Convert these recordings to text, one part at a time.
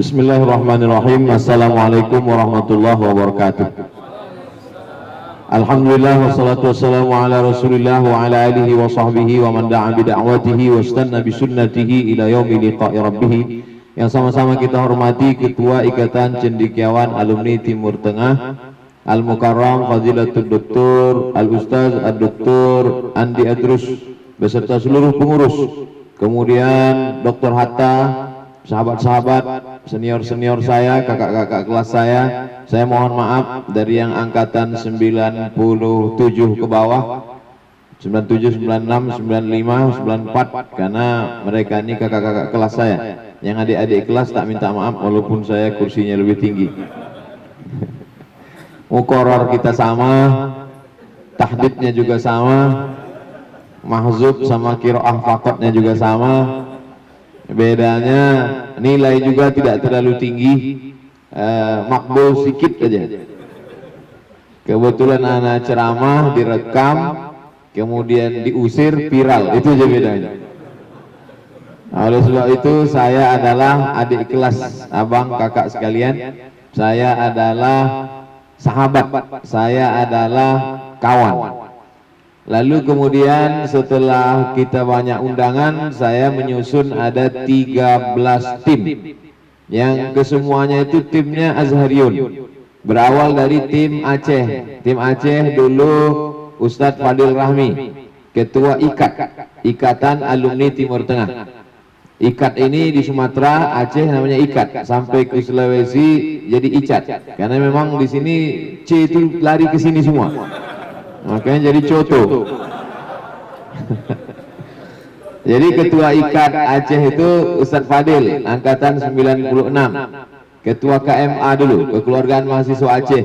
Bismillahirrahmanirrahim. Assalamualaikum warahmatullahi wabarakatuh. Alhamdulillah wassalatu wassalamu ala Rasulillah wa ala alihi wa sahbihi wa man da'a bi da'watihi wa istanna bi sunnatihi ila yaumi liqa'i rabbih. Yang sama-sama kita hormati Ketua Ikatan Cendekiawan Alumni Timur Tengah Al-Mukarram Fadilatul Doktor Al-Ustaz Ad-Doktor Andi Adrus beserta seluruh pengurus, kemudian Dr. Hatta, sahabat-sahabat, senior-senior saya, kakak-kakak kelas saya mohon maaf dari yang angkatan 97 ke bawah, 97, 96, 95, 94, karena mereka ini kakak-kakak kelas saya. Yang adik-adik kelas tak minta maaf walaupun saya kursinya lebih tinggi. Mukoror kita sama, tahdidnya juga sama, mahzub sama kiroah fakotnya juga sama. Bedanya nilai juga tidak terlalu tinggi, makbul sedikit aja. Kebetulan anak ceramah direkam, kemudian diusir viral, itu aja bedanya. Nah, oleh sebab itu saya adalah adik kelas abang kakak sekalian, saya adalah sahabat, saya adalah kawan. Lalu kemudian setelah kita banyak undangan, saya menyusun ada 13 tim yang kesemuanya itu timnya Azhariun. Berawal dari tim Aceh. Tim Aceh dulu Ustadz Fadil Rahmi, Ketua Ikatan Alumni Timur Tengah. Ikat ini di Sumatera, Aceh namanya Ikat, sampai ke Sulawesi jadi Icat. Karena memang di sini C itu lari ke sini semua. Makanya jadi Coto. Jadi ketua Ikat Aceh itu Ustadz Fadil, angkatan 96. Ketua KMA dulu, Kekeluargaan Mahasiswa Aceh.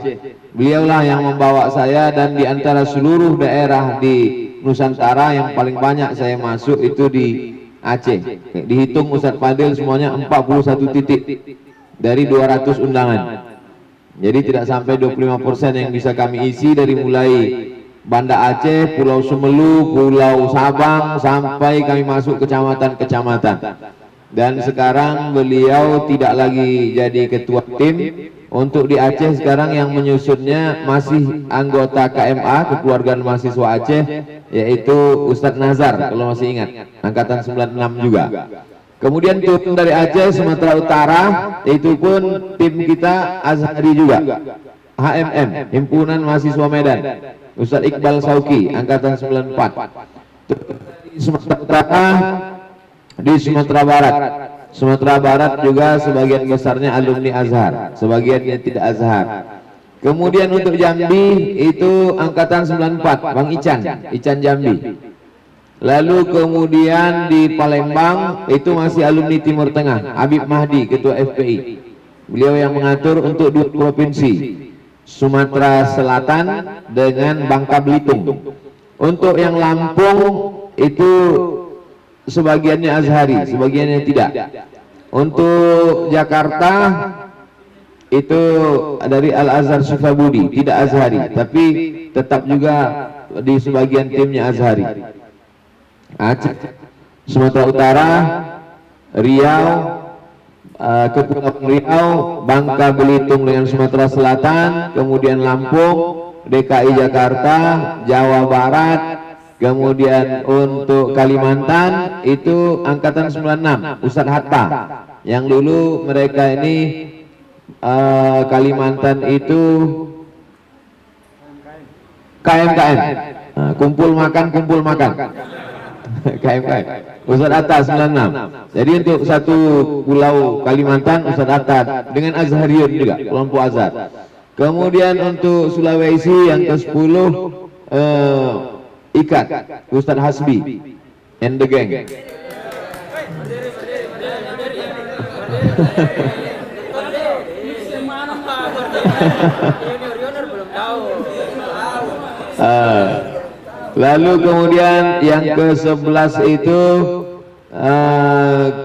Beliaulah yang membawa saya, dan di antara seluruh daerah di Nusantara yang paling banyak saya masuk itu di Aceh. Dihitung Ustadz Fadil semuanya 41 titik dari 200 undangan. Jadi tidak sampai 25% yang bisa kami isi, dari mulai Banda Aceh, Pulau Sumelu, Pulau Sabang, sampai kami masuk kecamatan-kecamatan. Dan sekarang beliau tidak lagi jadi ketua tim. Untuk di Aceh sekarang yang menyusunnya masih anggota KMA, Kekeluargaan Mahasiswa Aceh, yaitu Ustadz Nazar, kalau masih ingat, angkatan 96 juga. Kemudian tim dari Aceh, Sumatera Utara, itu pun tim kita Azhari juga, HMM, Himpunan Mahasiswa Medan, Ustadz Iqbal Sauki, angkatan 94. Di Sumatera Utara, di Sumatera Barat. Sumatera Barat juga sebagian besarnya alumni Azhar, sebagiannya tidak Azhar. Kemudian untuk Jambi itu angkatan 94, Bang Ican Jambi. Lalu kemudian di Palembang itu masih alumni Timur Tengah, Habib Mahdi, Ketua FPI. Beliau yang mengatur untuk 2 provinsi, Sumatera Selatan dengan Bangka Belitung. Untuk yang Lampung itu sebagiannya Azhari, sebagiannya tidak. Untuk Jakarta itu dari Al-Azhar Sukabudi, tidak Azhari, tapi tetap juga di sebagian timnya Azhari. Aceh, Sumatera Utara, Riau, Kepulauan Riau, Bangka Belitung dengan Sumatera Selatan, kemudian Lampung, DKI Jakarta, Jawa Barat. Kemudian untuk Kalimantan itu angkatan 96, Ustadz Hatta. Yang dulu mereka ini Kalimantan itu KMKM, kumpul makan KMKM, Ustadz Hatta 96. Jadi untuk satu pulau Kalimantan Ustadz Hatta dengan Azhariun juga, kelompok Azhar. Kemudian untuk Sulawesi yang ke-10 Ikat, Ustadz Hasbi and the gang. Lalu kemudian yang ke-11 itu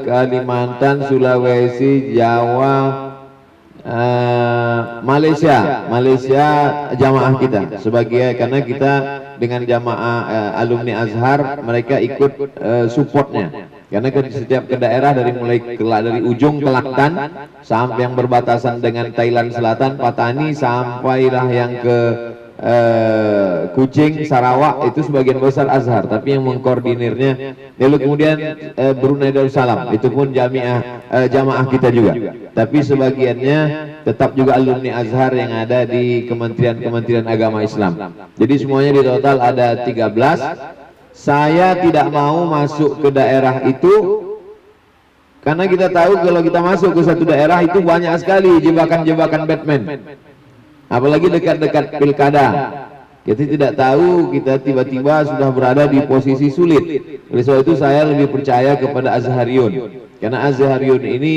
Kalimantan, Sulawesi, Jawa, Malaysia jamaah kita sebagai, karena kita dengan jamaah alumni Azhar, mereka ikut supportnya. Karena setiap ke daerah dari dari ujung Kelantan sampai yang berbatasan dengan Thailand Selatan, Patani, sampailah yang ke Kucing, Sarawak, itu sebagian besar Azhar, tapi yang mengkoordinirnya. Lalu kemudian Brunei Darussalam, itu pun jamaah kita juga, tapi sebagiannya tetap juga alumni Azhar yang ada di kementerian agama Islam. Jadi semuanya di total ada 13. Saya tidak mau masuk ke daerah itu karena kita tahu kalau kita masuk ke satu daerah itu banyak sekali jebakan-jebakan Batman, apalagi dekat-dekat pilkada. Kita tidak tahu, kita tiba-tiba sudah berada di posisi sulit. Oleh sebab itu saya lebih percaya kepada Azhariun, karena Azhariun ini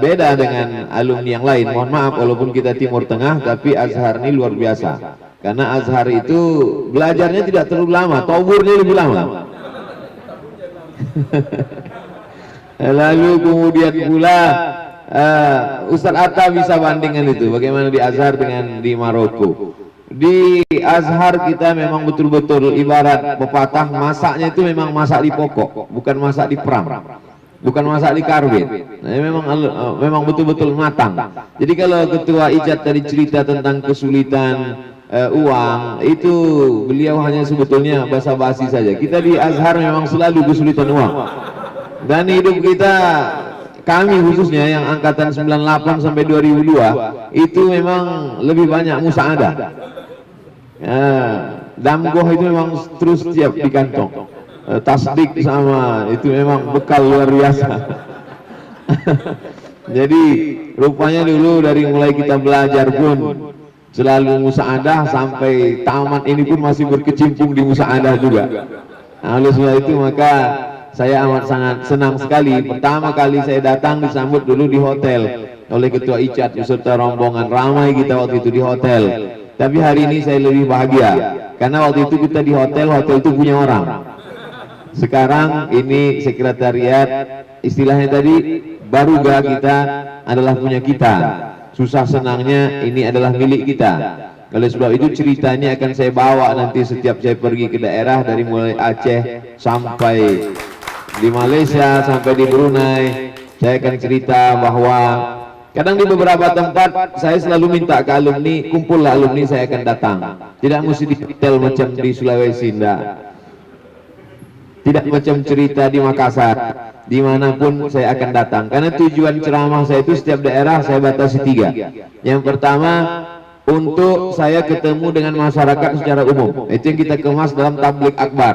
beda dengan alumni yang lain. Mohon maaf walaupun kita Timur Tengah, tapi Azhar ini luar biasa. Karena Azhar itu belajarnya tidak terlalu lama, tauburnya lebih lama. Lalu kemudian pula Ustadz Atta bisa bandingkan itu, bagaimana di Azhar dengan di Maroko. Di Azhar kita memang betul-betul ibarat pepatah, masaknya itu memang masak di pokok, bukan masak di pram, bukan masak di karbit. Nah, memang betul-betul matang. Jadi kalau Ketua Ijat tadi cerita tentang kesulitan uang, itu beliau hanya sebetulnya basa-basi saja. Kita di Azhar memang selalu kesulitan uang, dan hidup kita, kami khususnya yang angkatan 98 sampai 2002 itu memang lebih banyak musaadah. Damgoh itu memang terus siap di kantong, tasdik sama itu memang bekal luar biasa. Jadi rupanya dulu dari mulai kita belajar pun selalu musaadah, sampai tamat ini pun masih berkecimpung di musaadah juga. Nah, oleh sebab itu maka saya amat sangat senang sekali. Pertama kali saya datang disambut dulu di hotel oleh Ketua Icat beserta rombongan, ramai kita waktu itu di hotel. Tapi hari ini saya lebih bahagia karena waktu itu kita di hotel itu punya orang. Sekarang ini sekretariat, istilahnya tadi baruga kita adalah punya kita. Susah senangnya ini adalah milik kita. Oleh sebab itu cerita ini akan saya bawa nanti setiap saya pergi ke daerah, dari mulai Aceh sampai di Malaysia sampai di Brunei. Saya akan cerita bahwa kadang di beberapa tempat saya selalu minta ke alumni, kumpullah alumni, saya akan datang. Tidak mesti di hotel macam di Sulawesi, tidak macam cerita di Makassar, dimanapun saya akan datang. Karena tujuan ceramah saya itu setiap daerah saya batasi 3. Yang pertama, untuk saya ketemu dengan masyarakat secara umum. Itu yang kita kemas dalam tablik akbar.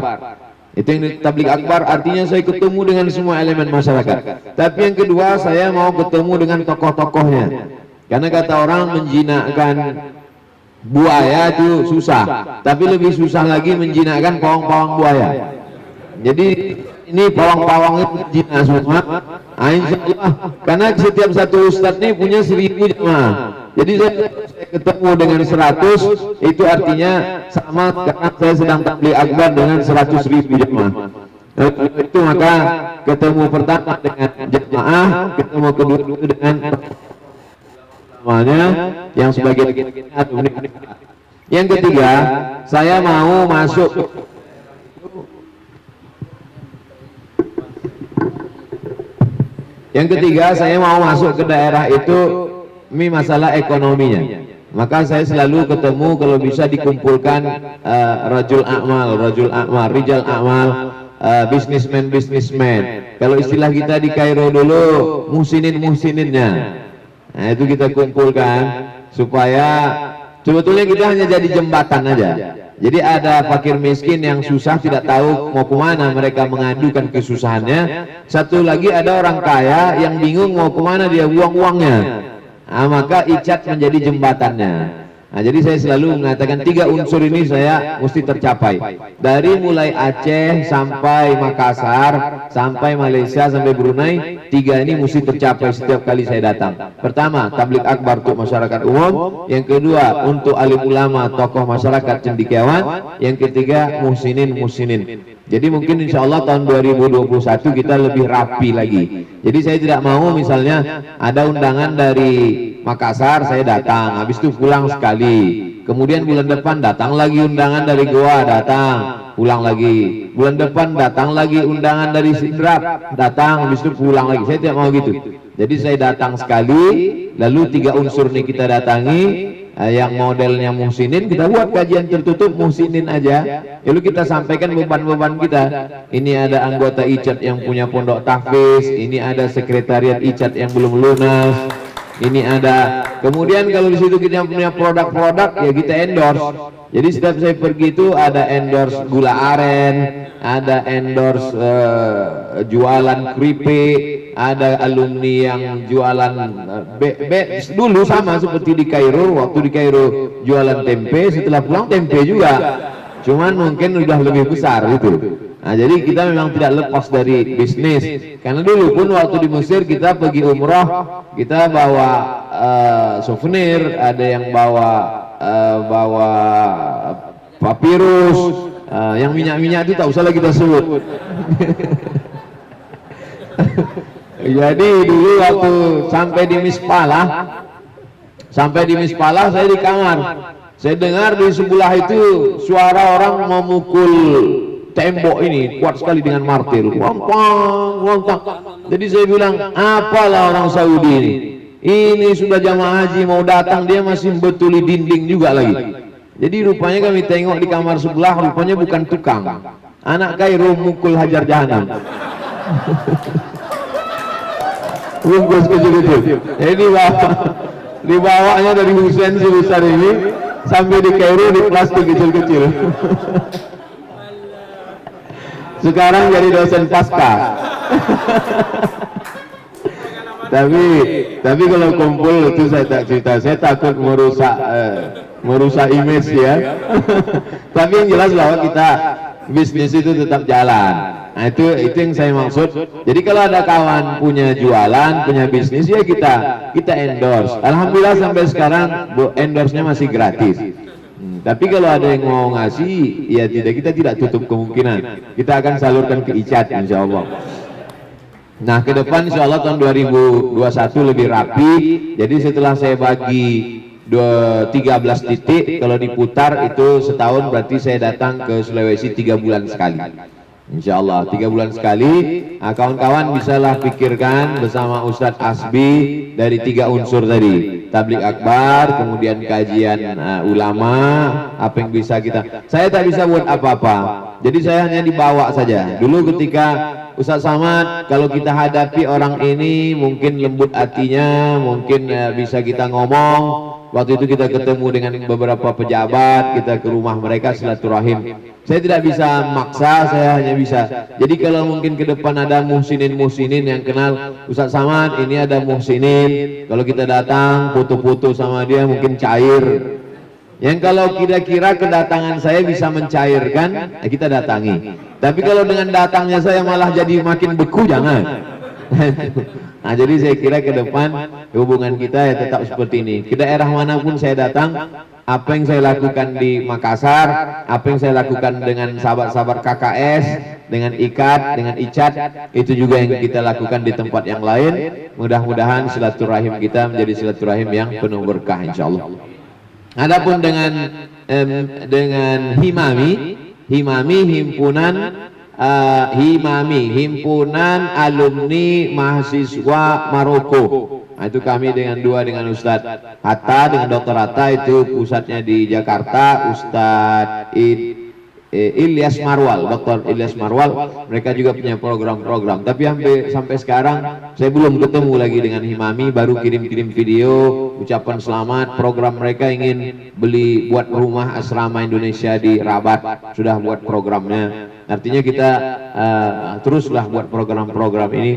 Itu yang tablik akbar artinya saya ketemu dengan semua elemen masyarakat. Tapi yang kedua, saya mau ketemu dengan tokoh-tokohnya. Karena kata orang menjinakkan buaya itu susah, tapi lebih susah lagi menjinakkan pawang-pawang buaya. Jadi ini pawang-pawang itu jinak semua. Insyaallah, karena setiap satu ustadz ini punya 1000 jemaah. Jadi saya ketemu dengan 100, itu artinya sama karena saya sedang tabligh akbar dengan 100.000 jemaah. Itu maka ketemu pertama dengan jemaah, ketemu kedua dengan namanya yang sebagai yang ketiga, saya mau masuk. Yang ketiga, saya mau masuk ke daerah itu, ini masalah ekonominya. Maka saya selalu ketemu, kalau bisa dikumpulkan rajul a'mal, rijal a'mal, bisnismen. Kalau istilah kita di Kairo dulu, muhsinin-muhsininnya. Nah, itu kita kumpulkan supaya sebetulnya kita hanya jadi jembatan aja. Jadi ada fakir miskin yang susah tidak tahu mau kemana, mereka mengadukan kesusahannya. Satu lagi ada orang kaya yang bingung mau kemana dia buang uangnya. Nah, maka Icat menjadi jembatannya. Nah, jadi saya selalu mengatakan 3 unsur ini saya mesti tercapai. Dari mulai Aceh sampai Makassar, sampai Malaysia, sampai Brunei, 3 ini mesti tercapai setiap kali saya datang. Pertama, tabligh akbar untuk masyarakat umum. Yang kedua, untuk alim ulama, tokoh masyarakat cendekiawan. Yang ketiga, muhsinin. Jadi mungkin insya Allah tahun 2021 kita lebih rapi lagi. Jadi saya tidak mau misalnya ada undangan dari Makassar, saya datang, habis itu pulang sekali. Kemudian bulan depan datang lagi undangan dari Goa, datang. pulang lagi. Bulan depan datang lagi undangan dari Sidrap, datang, habis itu pulang lagi. Saya tidak mau gitu. Jadi saya datang sekali, lalu 3 unsur nih kita datangi, yang modelnya muhsinin, kita buat kajian tertutup muhsinin aja. Lalu kita sampaikan beban-beban kita. Ini ada anggota ICAT yang punya pondok tahfiz, ini ada sekretariat ICAT yang belum lunas, ini ada. Kemudian kalau di situ kita punya produk-produk, ya kita endorse. Jadi setiap saya pergi itu ada endorse gula aren, ada endorse jualan keripik, ada alumni yang jualan dulu sama seperti di Kairo. Waktu di Kairo jualan tempe, setelah pulang tempe juga, cuman mungkin udah lebih besar gitu. Nah, jadi kita memang tidak lepas dari bisnis, karena dulu pun waktu di Mesir kita pergi umroh, kita bawa souvenir, ada yang bawa papirus, yang minyak-minyak itu tak usah lagi kita sebut. Jadi dulu waktu sampai di Mispalah saya di kamar, saya dengar di sebelah itu suara orang memukul tembok ini kuat sekali dengan martil, lontang. Jadi saya bilang, apalah orang Saudi ini sudah jamaah haji mau datang, dia masih betuli dinding juga lagi. Jadi rupanya kami tengok di kamar sebelah, rupanya bukan tukang, anak Kairo mukul hajar jahanam. Bungkus kecil-kecil. Jadi dibawanya dari Husain sebesar ini sampai di Kairo di plastik kecil-kecil. Sekarang jadi dosen pasca. Tapi kalau kumpul itu saya tak cerita, saya takut merusak image ya. Tapi yang jelas bahwa kita bisnis itu tetap jalan. Nah, itu yang saya maksud. Jadi kalau ada kawan punya jualan, punya bisnis, ya kita endorse. Alhamdulillah sampai sekarang endorse-nya masih gratis. Tapi kalau ada yang mau ngasih, ya kita tidak tutup kemungkinan. Kita akan salurkan ke ICAT insya Allah. Nah, ke depan insya Allah tahun 2021 lebih rapi. Jadi setelah saya bagi 13 titik, kalau diputar itu setahun, berarti saya datang ke Sulawesi 3 bulan sekali. Insya Allah 3 bulan sekali. Nah, kawan-kawan bisalah pikirkan bersama Ustadz Asbi dari 3 unsur tadi, tablik akbar, kemudian kajian ulama, apa yang bisa kita. Saya tak bisa buat apa-apa, jadi saya hanya dibawa saja. Dulu ketika Ustadz Samad, kalau kita hadapi orang ini mungkin lembut hatinya, mungkin bisa kita ngomong. Waktu itu kita ketemu dengan beberapa pejabat, kita ke rumah mereka silaturahim. Saya tidak bisa maksa, saya hanya bisa. Jadi kalau mungkin ke depan ada muhsinin yang kenal Ustadz Samad, ini ada muhsinin, kalau kita datang foto-foto sama dia mungkin cair. Yang kalau kira-kira kedatangan saya bisa mencairkan, kita datangi. Tapi kalau dengan datangnya saya malah jadi makin beku, jangan. Nah, jadi saya kira ke depan hubungan kita ya tetap seperti ini. Ke daerah manapun saya datang, apa yang saya lakukan di Makassar, apa yang saya lakukan dengan sahabat-sahabat KKS, dengan IKAT, dengan ICAT, itu juga yang kita lakukan di tempat yang lain. Mudah-mudahan silaturahim kita menjadi silaturahim yang penuh berkah insyaallah. Adapun dengan himpunan alumni mahasiswa Maroko. Nah, itu kami dengan Ustadz Hatta, dengan Dr. Hatta, itu pusatnya di Jakarta. Ustadz Ilyas Marwal, Dr. Ilyas Marwal, mereka juga punya program-program. Tapi sampai sekarang saya belum ketemu lagi dengan Himami, baru kirim-kirim video ucapan selamat. Program mereka ingin buat rumah asrama Indonesia di Rabat, sudah buat programnya. Artinya kita teruslah buat program-program ini.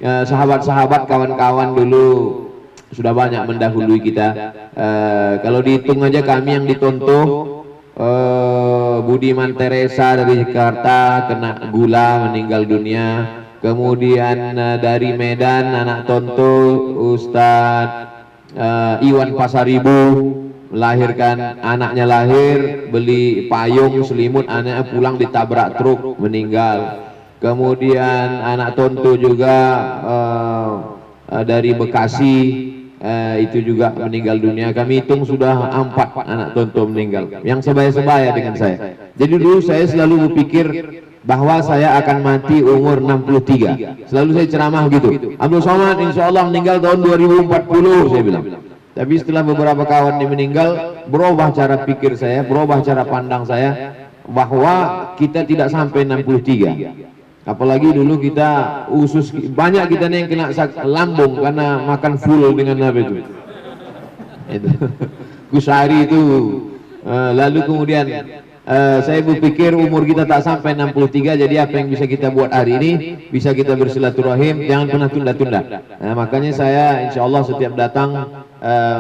Sahabat-sahabat, kawan-kawan dulu sudah banyak mendahului kita. Kalau dihitung aja kami yang ditonton, Budiman Teresa dari Jakarta kena gula meninggal dunia. Kemudian dari Medan anak Tonto Ustadz Iwan Pasaribu melahirkan, anaknya lahir beli payung selimut, anaknya pulang ditabrak truk meninggal. Kemudian anak Tonto juga dari Bekasi itu juga meninggal dunia. Kami hitung sudah 4 anak tonto meninggal yang sebaya-sebaya dengan saya. Jadi dulu saya selalu berpikir bahwa saya akan mati umur 63. Selalu saya ceramah gitu. Abdul Somad insya Allah meninggal tahun 2040 saya bilang. Tapi setelah beberapa kawan ini meninggal, berubah cara pikir saya, berubah cara pandang saya, bahwa kita tidak sampai 63. Apalagi dulu kita banyak kita nih yang kena lambung karena makan full dengan apa itu kusari itu. Lalu kemudian saya berpikir umur kita tak sampai 63, jadi apa yang bisa kita buat hari ini, bisa kita bersilaturahim, jangan pernah tunda-tunda. Makanya saya insya Allah setiap datang,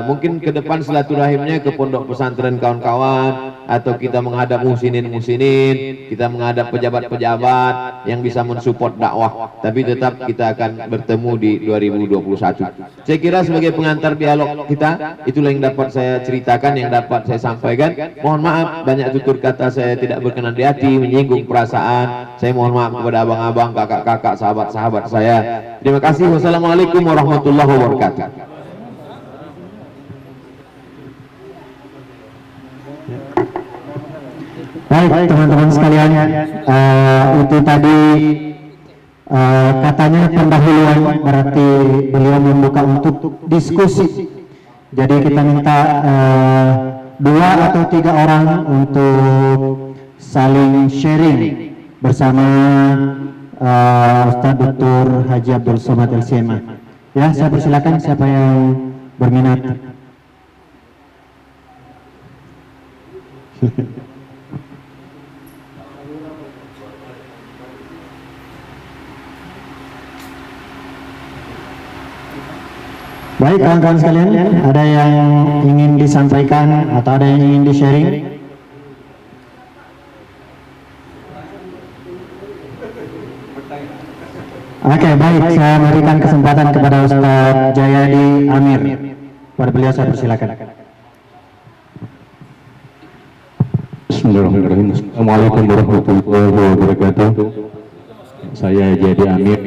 mungkin ke depan silaturahimnya ke pondok pesantren kawan-kawan, atau kita menghadap musinin, kita menghadap pejabat-pejabat yang bisa mensupport dakwah, tapi tetap kita akan bertemu di 2021. Saya kira sebagai pengantar dialog kita, itulah yang dapat saya ceritakan, yang dapat saya sampaikan. Mohon maaf banyak tutur kata saya tidak berkenan di hati, menyinggung perasaan. Saya mohon maaf kepada abang-abang, kakak-kakak, sahabat-sahabat saya. Terima kasih. Wassalamualaikum warahmatullahi wabarakatuh. Baik teman-teman sekalian, itu tadi katanya pendahuluan, berarti beliau membuka untuk diskusi. Jadi kita minta 2 atau 3 orang untuk saling sharing bersama Ustaz Dr. Haji Abdul Somad LCMA. Ya, saya persilakan siapa yang berminat. Baik kawan-kawan sekalian, ada yang ingin disampaikan atau ada yang ingin di-sharing? Oke, baik, saya berikan kesempatan kepada Ustaz Jayadi Amir. Pada beliau saya persilakan. Bismillahirrahmanirrahim. Assalamualaikum warahmatullahi wabarakatuh. Saya Jayadi Amir,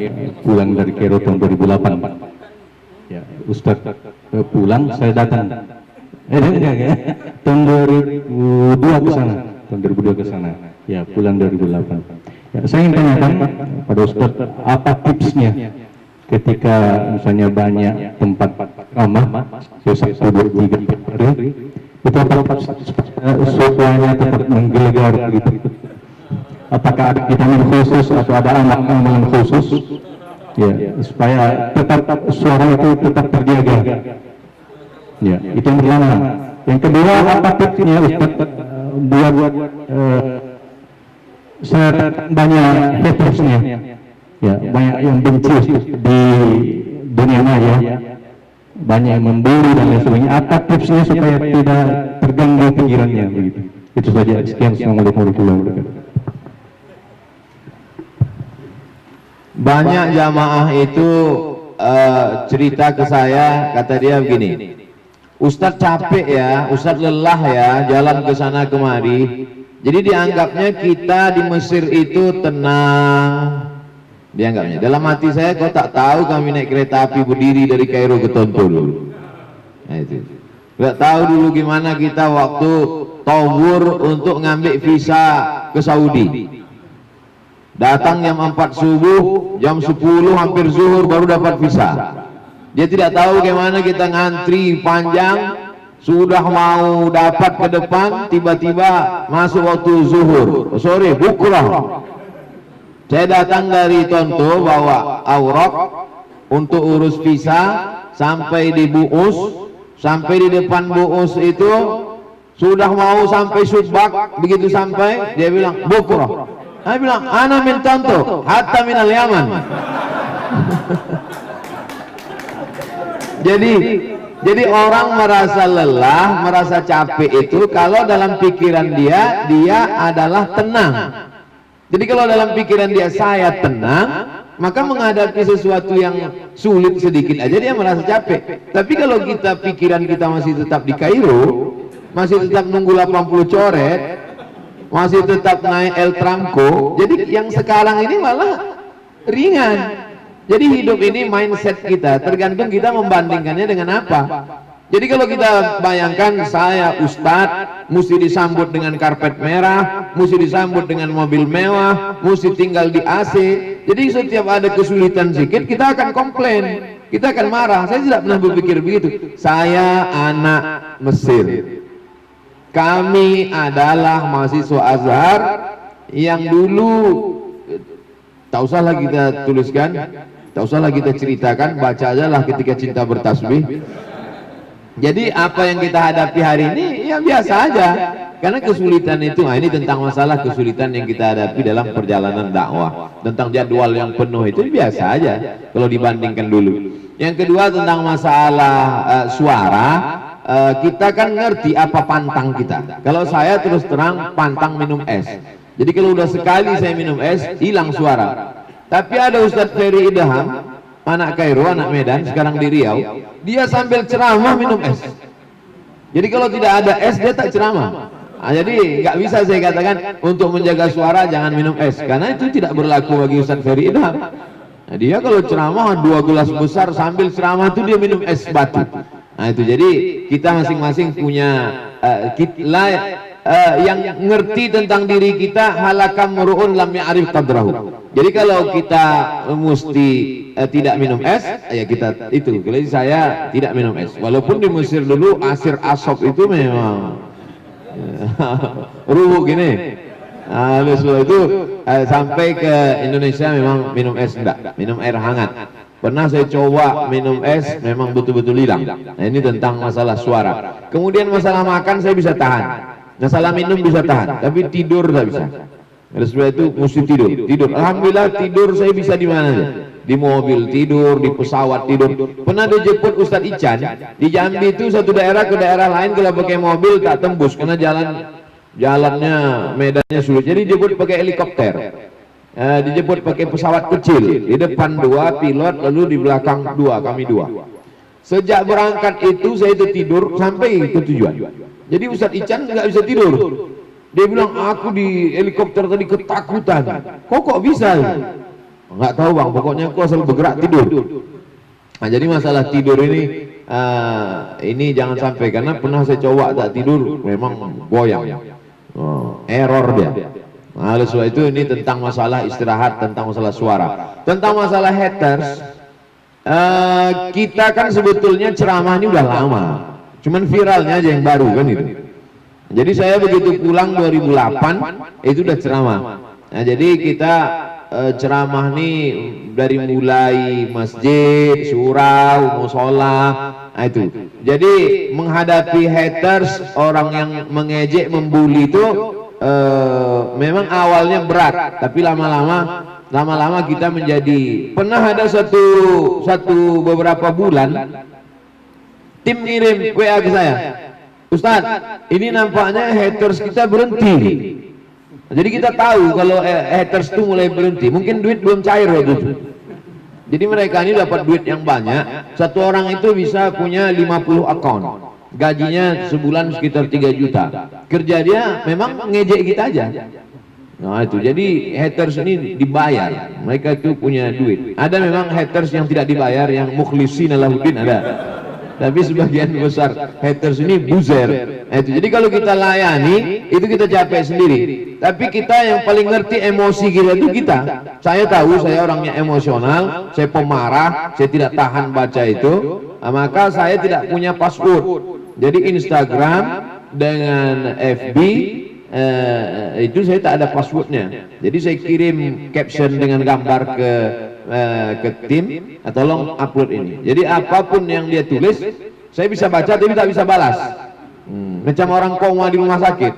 pulang dari Kairo tahun 2008. Ya, Ustaz pulang, saya datang. Tahun 2002 ke sana. Tahun 2002 ke sana. Ya, pulang 2008. Ya, saya ingin tanyakan pada Ustaz, apa tipsnya ketika misalnya banyak tempat ramah, saya 1, 2, 3 hari, itu apa suaranya tetap menggelegar gitu? Apakah ada vitamin khusus atau ada amalan khusus? Ya, supaya tetap suara itu tetap terjaga. Ya, itu yang pertama. Yang kedua, apa tipsnya Ustaz buat banyak hatersnya? Ya, banyak yang benci di dunia maya, banyak yang membuli dan lain sebagainya. Apa tipsnya supaya tidak terganggu pikirannya begitu? Itu saja. Sekian. Assalamualaikum warahmatullahi wabarakatuh. Banyak jamaah itu cerita ke saya, kata dia begini, Ustadz capek ya, Ustadz lelah ya, jalan ke sana kemari. Jadi dianggapnya kita di Mesir itu tenang, dianggapnya. Dalam hati saya, kau tak tahu kami naik kereta api berdiri dari Kairo ke Tonto dulu. Nah itu, nggak tahu dulu gimana kita waktu tawur untuk ngambil visa ke Saudi. Datang jam 4 subuh, jam 10 hampir zuhur baru dapat visa. Dia tidak tahu bagaimana kita ngantri panjang, sudah mau dapat ke depan, tiba-tiba masuk waktu zuhur, sore bukrah. Saya datang dari Tonto bawa aurak untuk urus visa, sampai di Buus, sampai di depan Buus itu sudah mau sampai Subak. Begitu sampai dia bilang bukrah. Saya bilang, ana min Tonto, hatta min al-Yaman. Jadi orang merasa lelah, merasa capek itu kalau dalam pikiran dia adalah tenang. Jadi kalau dalam pikiran dia saya tenang, maka menghadapi sesuatu yang sulit sedikit aja dia merasa capek. Tapi kalau pikiran kita masih tetap di Kairo, masih tetap nunggu 80 coret, masih tetap naik El Tramco, jadi yang sekarang ini malah ringan. Jadi hidup ini mindset kita, tergantung kita membandingkannya dengan apa. Jadi kalau kita bayangkan saya ustadz, mesti disambut dengan karpet merah, mesti disambut dengan mobil mewah, mesti tinggal di AC. Jadi setiap ada kesulitan sedikit kita akan komplain, kita akan marah. Saya tidak pernah berpikir begitu. Saya anak Mesir. Kami adalah mahasiswa Azhar yang dulu, tak usahlah kita tuliskan, tak usahlah kita ceritakan, baca aja lah ketika cinta bertasbih. Jadi apa yang kita hadapi hari ini ya biasa aja, karena kesulitan itu, nah ini tentang masalah kesulitan yang kita hadapi dalam perjalanan dakwah, tentang jadwal yang penuh itu biasa aja kalau dibandingkan dulu. Yang kedua tentang masalah suara, kita kan ngerti apa pantang kita. Kalau saya terus terang pantang minum es. Jadi kalau udah sekali saya minum es hilang suara. Tapi ada Ustadz Ferry Idham, anak Kairo, anak Medan, sekarang di Riau, dia sambil ceramah minum es. Jadi kalau tidak ada es dia tak ceramah. Nah, jadi nggak bisa saya katakan untuk menjaga suara jangan minum es, karena itu tidak berlaku bagi Ustadz Ferry Idham. Nah, dia kalau ceramah 2 gelas besar sambil ceramah itu dia minum es batu. Nah itu, jadi kita masing-masing punya yang ngerti tentang diri kita, halakam muru'un lam ya'rif qadrahu. Jadi kalau kita mesti tidak minum es, ya kita itu. Jadi saya tidak minum es. Walaupun di Mesir dulu asir asop itu memang rubuh gini. Nah, sebab itu sampai ke Indonesia memang minum es enggak, minum air hangat. Pernah saya coba minum es, memang betul-betul hilang. Nah ini tentang masalah suara. Kemudian masalah makan saya bisa tahan, masalah minum bisa tahan, tapi tidur tak bisa. Oleh sebab itu mesti tidur. Alhamdulillah tidur saya bisa di mana aja. Di mobil tidur, di pesawat tidur. Pernah dijemput Ustadz Ican di Jambi itu, satu daerah ke daerah lain kalau pakai mobil tak tembus karena jalannya medannya sulit. Jadi dijemput pakai helikopter. Dijemput pakai pesawat kecil. Di depan 2 pilot, lalu di belakang 2, kami 2. Sejak berangkat itu saya itu tidur sampai ke tujuan. Jadi Ustadz Ican nggak bisa tidur. Dia bilang, aku di helikopter tadi ketakutan. Kok bisa? Nggak tahu bang, pokoknya aku asal bergerak tidur. Nah jadi masalah tidur ini jangan sampai, karena pernah saya coba tak tidur memang goyang, error dia. Nah oleh sebab itu ini tentang masalah istirahat, tentang masalah suara, tentang masalah haters. Kita kan sebetulnya ceramah ini udah lama, cuman viralnya aja yang baru kan itu. Jadi saya begitu pulang 2008 itu udah ceramah. Nah jadi kita ceramah nih dari mulai masjid, surau, musola, nah itu. Jadi menghadapi haters, orang yang mengejek, membuli itu memang awalnya berat, tapi lama-lama kita menjadi. Pernah ada satu beberapa bulan tim ngirim WA ke saya, Ustadz, ini nampaknya haters kita berhenti. Jadi kita tahu kalau haters itu mulai berhenti, mungkin duit belum cair waktu itu. Jadi mereka ini dapat duit yang banyak, satu orang itu bisa punya 50 akun, gajinya sebulan sekitar 3 juta. Kerja dia memang ngejek kita aja. Nah itu, jadi haters ini dibayar, mereka itu punya duit. Ada memang haters yang tidak dibayar, yang mukhlisin lahuddin ada. Tapi sebagian besar haters ini buzer. Nah, itu. Jadi kalau kita layani itu kita capek sendiri. Tapi kita yang paling ngerti emosi kita itu kita. Saya tahu saya orangnya emosional, saya pemarah, saya tidak tahan baca itu. Nah, maka saya tidak punya password. Jadi Instagram dengan FB itu saya tak ada passwordnya. Jadi saya kirim caption dengan gambar ke tim, tolong upload ini. Jadi apapun yang dia tulis saya bisa baca tapi tak bisa balas. Macam orang koma di rumah sakit.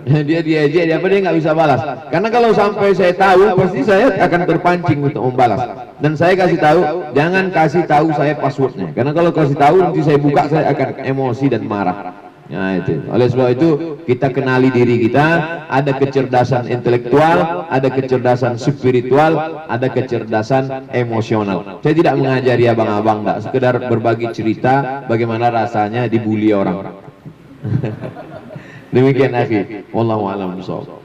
dia diejek, dia nggak bisa balas. Karena kalau sampai saya tahu pasti saya akan terpancing untuk membalas. Dan saya kasih tahu, jangan kasih tahu saya passwordnya. Karena kalau kasih tahu nanti saya buka saya akan emosi dan marah. Nah itu. Oleh sebab itu kita kenali diri kita, ada kecerdasan intelektual, ada kecerdasan spiritual, ada kecerdasan emosional. Saya tidak mengajari abang-abang, enggak, sekedar berbagi cerita bagaimana rasanya dibully orang. Demikian akhi, wallahu a'lam bishawab.